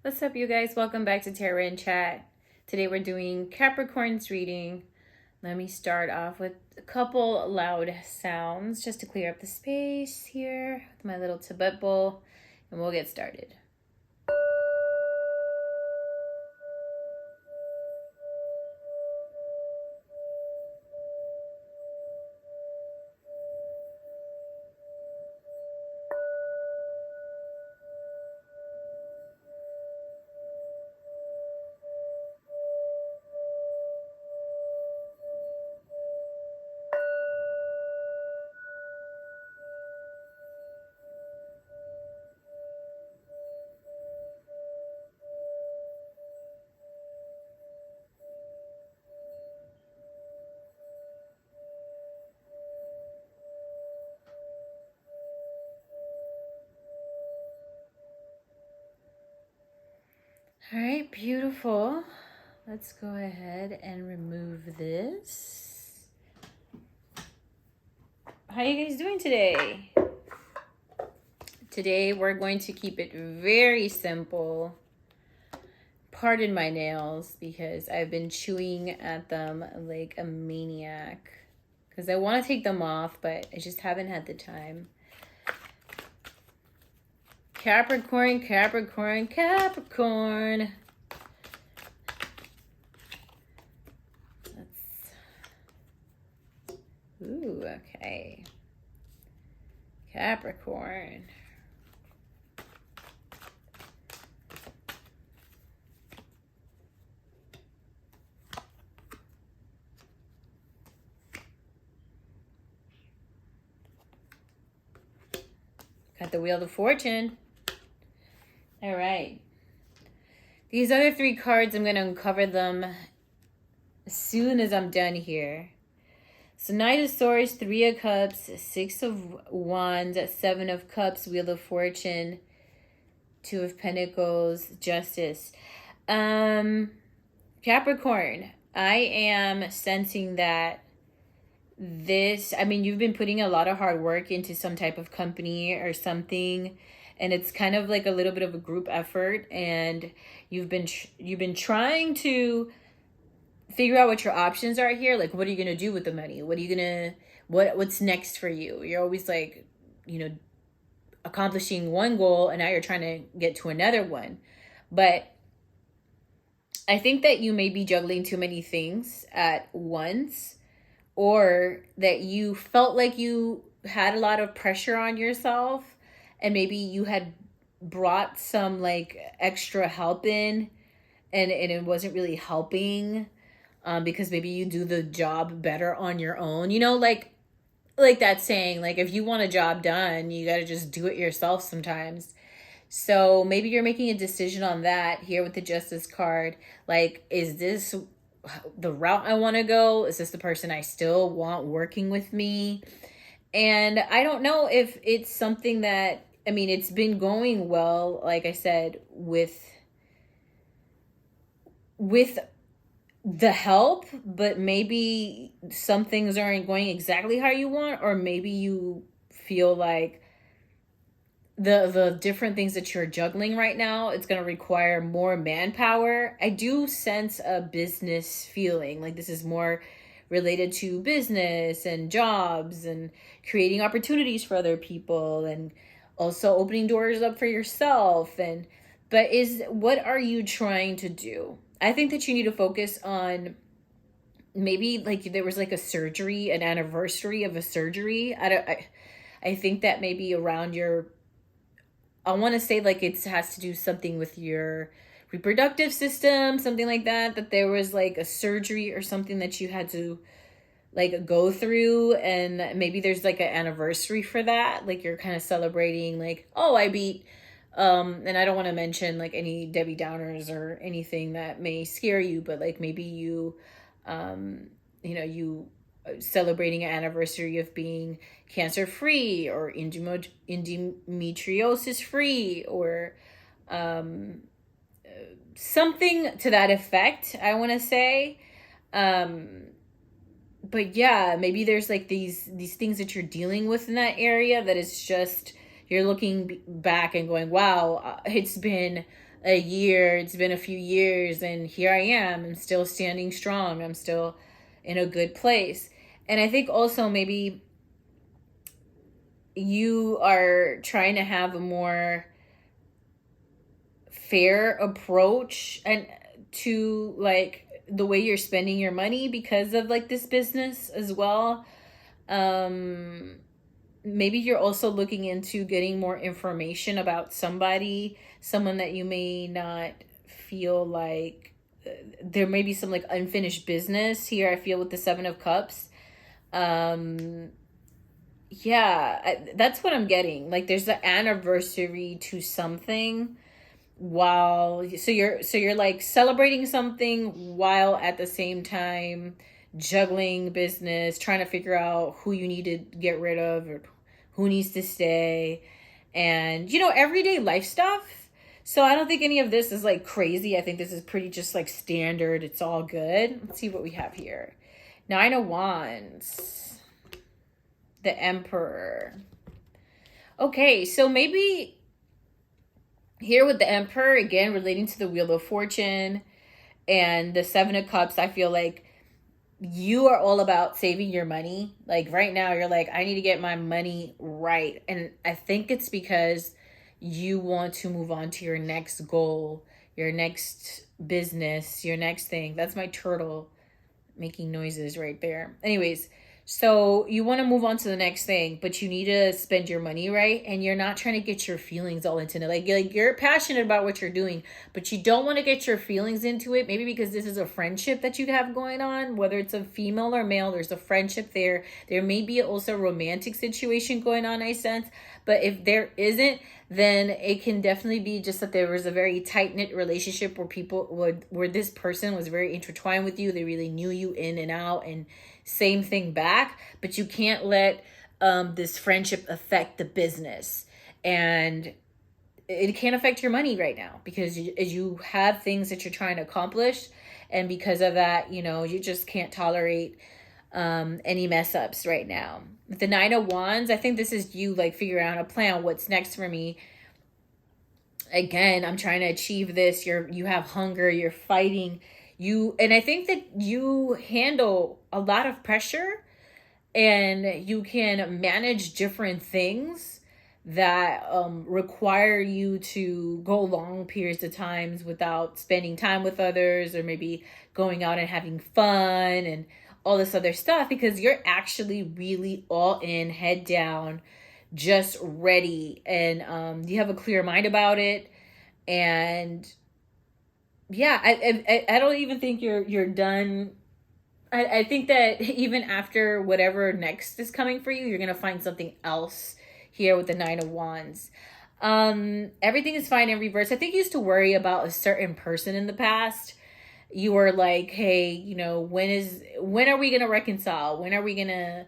What's up, you guys? Welcome back to Tarot and Chat. Today we're doing Capricorn's reading. Let me start off with a couple loud sounds just to clear up the space here with my little Tibet bowl, and we'll get started. All right, beautiful. Let's go ahead and remove this. How are you guys doing today? Today we're going to keep it very simple. Pardon my nails because I've been chewing at them like a maniac because I want to take them off, but I just haven't had the time. Capricorn, Capricorn, Capricorn. Ooh, okay. Capricorn. Got the Wheel of Fortune. All right. These other three cards, I'm going to uncover them as soon as I'm done here. So Knight of Swords, Three of Cups, Six of Wands, Seven of Cups, Wheel of Fortune, Two of Pentacles, Justice. Capricorn, I am sensing that you've been putting a lot of hard work into some type of company or something, and it's kind of like a little bit of a group effort, and you've been trying to figure out what your options are here. Like, what are you going to do with the money? What's next for you? You're always like, accomplishing one goal, and now you're trying to get to another one. But I think that you may be juggling too many things at once, or that you felt like you had a lot of pressure on yourself, and maybe you had brought some like extra help in, and it wasn't really helping, because maybe you do the job better on your own. Like that saying, like, if you want a job done, you got to just do it yourself sometimes. So maybe you're making a decision on that here with the Justice card. Like, is this the route I want to go? Is this the person I still want working with me? And I don't know if it's something that, it's been going well, like I said, with the help, but maybe some things aren't going exactly how you want, or maybe you feel like the different things that you're juggling right now, it's going to require more manpower. I do sense a business feeling, like this is more related to business and jobs and creating opportunities for other people, and also opening doors up for yourself. But what are you trying to do? I think that you need to focus on maybe like there was like a surgery, an anniversary of a surgery. I think that maybe around I want to say like it has to do something with your reproductive system, something like that, that there was like a surgery or something that you had to like go through, and maybe there's like an anniversary for that. Like you're kind of celebrating like, oh, I beat, and I don't want to mention like any Debbie Downers or anything that may scare you, but like maybe you celebrating an anniversary of being cancer free or endometriosis free, or something to that effect, I want to say. But yeah, maybe there's like these things that you're dealing with in that area that is just, you're looking back and going, wow, it's been a year, it's been a few years, and here I am. I'm still standing strong. I'm still in a good place. And I think also maybe you are trying to have a more fair approach and to like the way you're spending your money because of like this business as well. um Maybe you're also looking into getting more information about someone that you may not feel like there may be some like unfinished business here. I feel with the 7 of Cups. um yeah, that's what I'm getting. Like there's an anniversary to something, while so you're like celebrating something while at the same time juggling business, trying to figure out who you need to get rid of or who needs to stay, and everyday life stuff. So I don't think any of this is like crazy. I think this is pretty just like standard. It's all good. Let's see what we have here. 9 of Wands, the Emperor. Okay, so maybe here with the Emperor, again, relating to the Wheel of Fortune and the 7 of Cups, I feel like you are all about saving your money. Like right now, you're like, I need to get my money right. And I think it's because you want to move on to your next goal, your next business, your next thing. That's my turtle making noises right there. Anyways, so you want to move on to the next thing, but you need to spend your money right, and you're not trying to get your feelings all into it. Like you're passionate about what you're doing, but you don't want to get your feelings into it. Maybe because this is a friendship that you have going on, whether it's a female or male, there's a friendship there. There may be also a romantic situation going on, I sense. But if there isn't, then it can definitely be just that there was a very tight-knit relationship where where this person was very intertwined with you. They really knew you in and out, and same thing back. But you can't let this friendship affect the business, and it can't affect your money right now because you have things that you're trying to accomplish, and because of that, you just can't tolerate any mess ups right now. With the 9 of Wands, I think this is you like figuring out a plan. What's next for me? Again, I'm trying to achieve this. You have hunger. You're fighting. And I think that you handle a lot of pressure, and you can manage different things that require you to go long periods of times without spending time with others, or maybe going out and having fun and all this other stuff, because you're actually really all in, head down, just ready, and you have a clear mind about it. And yeah, I don't even think you're done. I think that even after whatever next is coming for you, you're gonna find something else here with the 9 of Wands. Everything is fine in reverse. I think you used to worry about a certain person in the past. You were like, hey, when are we gonna reconcile? When are we gonna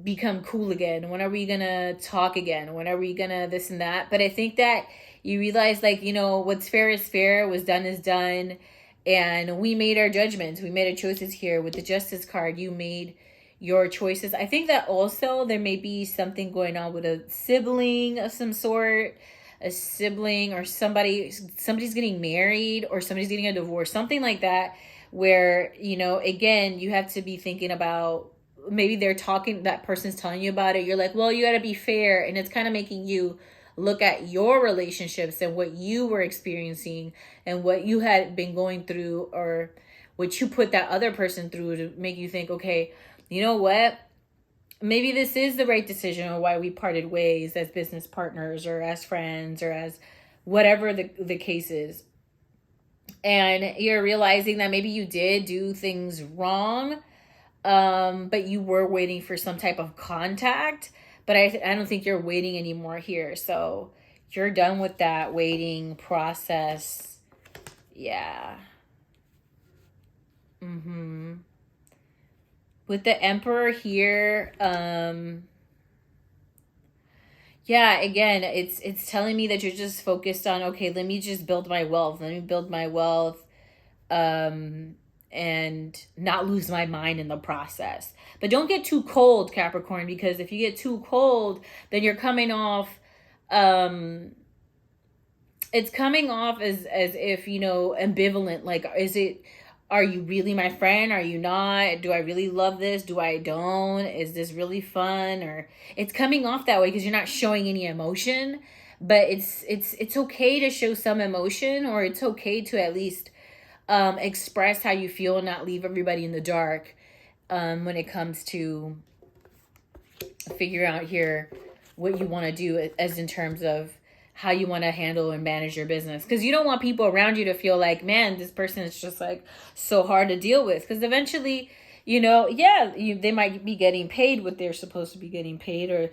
become cool again? When are we gonna talk again? When are we gonna this and that? But I think that you realize, like, what's fair is fair, what's done is done, and we made our judgments, we made our choices here with the Justice card. You made your choices. I think that also there may be something going on with a sibling of some sort, a sibling, or somebody's getting married, or somebody's getting a divorce, something like that, where again, you have to be thinking about, maybe that person's telling you about it, you're like, well, you got to be fair, and it's kind of making you look at your relationships and what you were experiencing and what you had been going through, or what you put that other person through, to make you think, okay, you know what, maybe this is the right decision, or why we parted ways as business partners, or as friends, or as whatever the case is. And you're realizing that maybe you did do things wrong, but you were waiting for some type of contact. But I don't think you're waiting anymore here. So you're done with that waiting process. Yeah. With the Emperor here, yeah, again, it's telling me that you're just focused on, okay, let me just build my wealth. Let me build my wealth. And not lose my mind in the process. But don't get too cold, Capricorn, because if you get too cold, then you're coming off it's coming off as if, ambivalent. Like, are you really my friend? Are you not? Do I really love this? Do I don't? Is this really fun? Or it's coming off that way because you're not showing any emotion. But it's okay to show some emotion, or it's okay to at least express how you feel and not leave everybody in the dark when it comes to figure out here what you want to do as in terms of how you want to handle and manage your business, because you don't want people around you to feel like, man, this person is just like so hard to deal with, because eventually they might be getting paid what they're supposed to be getting paid, or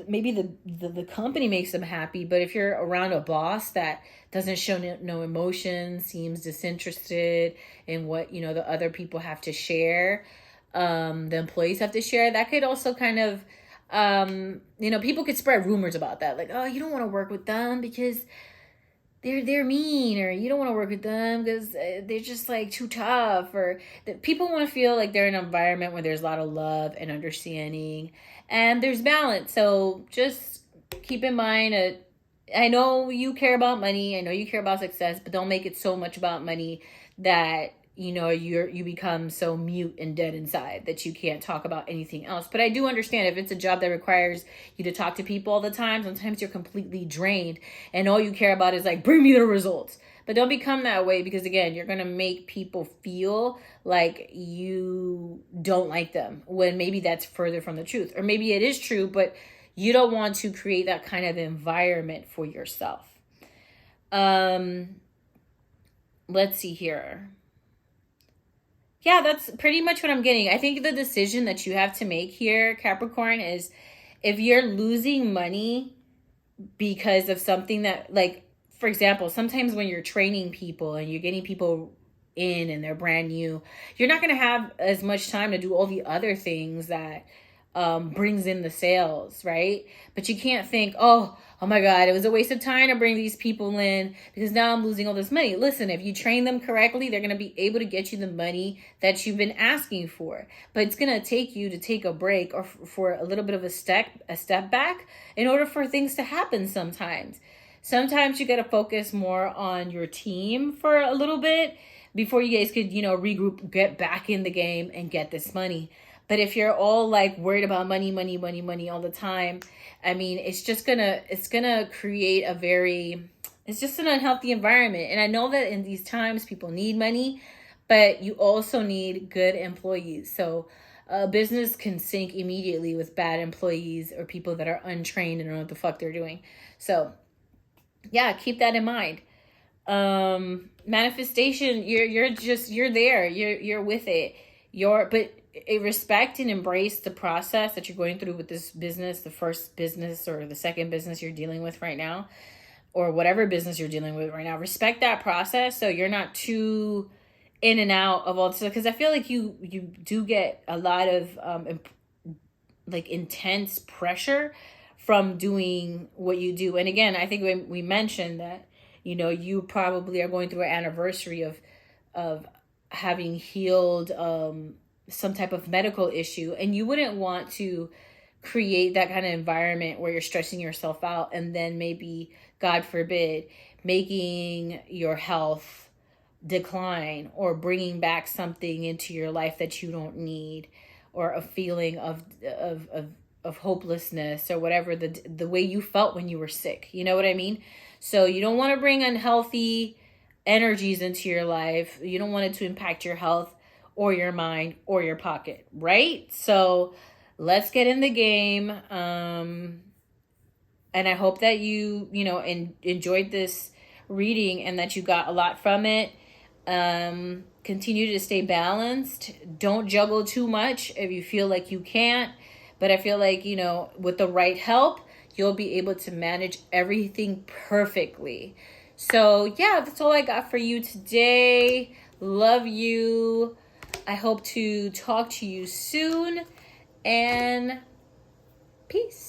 maybe the company makes them happy, but if you're around a boss that doesn't show no emotion, seems disinterested in what the other people have to share, the employees have to share, that could also kind of people could spread rumors about that, like, oh, you don't want to work with them because they're mean, or you don't want to work with them because they're just like too tough, or that people want to feel like they're in an environment where there's a lot of love and understanding and there's balance. So just keep in mind, I know you care about money, I know you care about success, but don't make it so much about money that you become so mute and dead inside that you can't talk about anything else. But I do understand if it's a job that requires you to talk to people all the time, sometimes you're completely drained and all you care about is like, bring me the results. But don't become that way, because again, you're going to make people feel like you don't like them when maybe that's further from the truth, or maybe it is true, but you don't want to create that kind of environment for yourself. Let's see here. Yeah, that's pretty much what I'm getting. I think the decision that you have to make here, Capricorn, is if you're losing money because of something that, like, for example, sometimes when you're training people and you're getting people in and they're brand new, you're not going to have as much time to do all the other things that brings in the sales, right? But you can't think, oh my God, it was a waste of time to bring these people in because now I'm losing all this money. Listen, if you train them correctly, they're going to be able to get you the money that you've been asking for. But it's going to take you to take a break or for a little bit of a step back in order for things to happen sometimes. Sometimes you got to focus more on your team for a little bit before you guys could, regroup, get back in the game and get this money. But if you're all like worried about money all the time, I mean, it's gonna create it's just an unhealthy environment. And I know that in these times people need money, but you also need good employees. So a business can sink immediately with bad employees or people that are untrained and don't know what the fuck they're doing. So yeah, keep that in mind. Manifestation, you're there, you're with it. But respect and embrace the process that you're going through with this business, the first business or the second business you're dealing with right now, or whatever business you're dealing with right now. Respect that process so you're not too in and out of all this, because I feel like you do get a lot of like intense pressure from doing what you do. And again, I think we mentioned that you probably are going through an anniversary of having healed some type of medical issue, and you wouldn't want to create that kind of environment where you're stressing yourself out and then maybe, God forbid, making your health decline or bringing back something into your life that you don't need, or a feeling of hopelessness, or whatever the way you felt when you were sick. You know what I mean? So you don't want to bring unhealthy energies into your life. You don't want it to impact your health or your mind or your pocket, right? So let's get in the game. And I hope that you enjoyed this reading and that you got a lot from it. Continue to stay balanced. Don't juggle too much if you feel like you can't. But I feel like, with the right help, you'll be able to manage everything perfectly. So yeah, that's all I got for you today. Love you. I hope to talk to you soon, and peace.